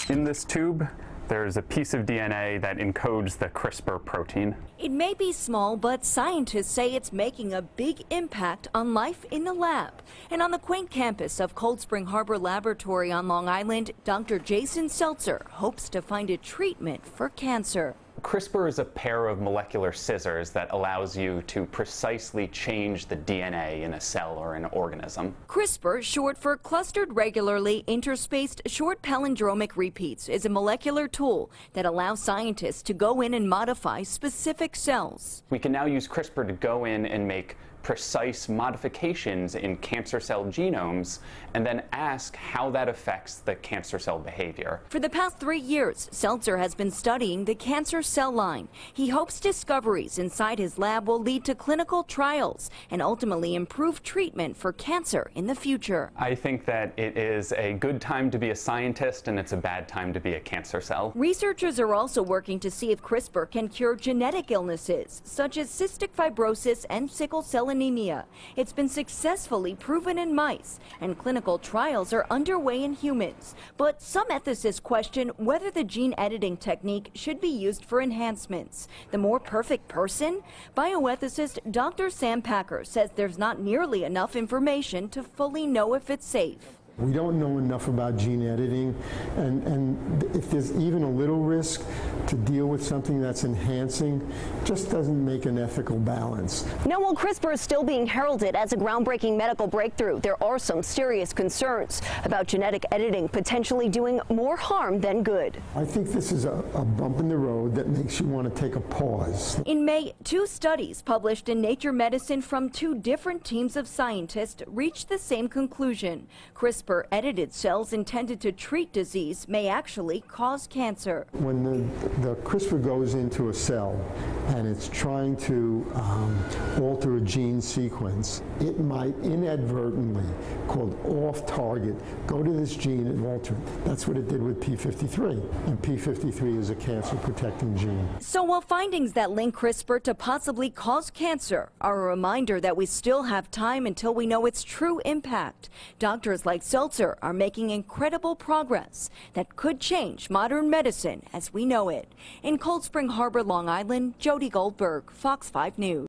In this tube, there's a piece of DNA that encodes the CRISPR protein. It may be small, but scientists say it's making a big impact on life in the lab. And on the quaint campus of Cold Spring Harbor Laboratory on Long Island, Dr. Jason Sheltzer hopes to find a treatment for cancer. CRISPR is a pair of molecular scissors that allows you to precisely change the DNA in a cell or an organism. CRISPR, short for clustered regularly interspaced short palindromic repeats, is a molecular tool that allows scientists to go in and modify specific cells. We can now use CRISPR to go in and make precise modifications in cancer cell genomes and then ask how that affects the cancer cell behavior. For the past 3 years, Sheltzer has been studying the cancer cell line. He hopes discoveries inside his lab will lead to clinical trials and ultimately improve treatment for cancer in the future. I think that it is a good time to be a scientist and it's a bad time to be a cancer cell. Researchers are also working to see if CRISPR can cure genetic illnesses such as cystic fibrosis and sickle cell anemia. It's been successfully proven in mice, and clinical trials are underway in humans. But some ethicists question whether the gene editing technique should be used for enhancements. The more perfect person? Bioethicist Dr. Sam Packer says there's not nearly enough information to fully know if it's safe. We don't know enough about gene editing, and if there's even a little risk to deal with something that's enhancing, just doesn't make an ethical balance. Now, while CRISPR is still being heralded as a groundbreaking medical breakthrough, there are some serious concerns about genetic editing potentially doing more harm than good. I think this is a bump in the road that makes you want to take a pause. In May, 2 studies published in Nature Medicine from 2 different teams of scientists reached the same conclusion. CRISPR-edited cells intended to treat disease may actually cause cancer. When the CRISPR goes into a cell and it's trying to alter a gene sequence, it might inadvertently, called off-target, go to this gene and alter it. That's what it did with P53, and P53 is a cancer-protecting gene. So while findings that link CRISPR to possibly cause cancer are a reminder that we still have time until we know its true impact, doctors like Sheltzer are making incredible progress that could change modern medicine as we know it. In Cold Spring Harbor, Long Island, Jody Goldberg, Fox 5 News.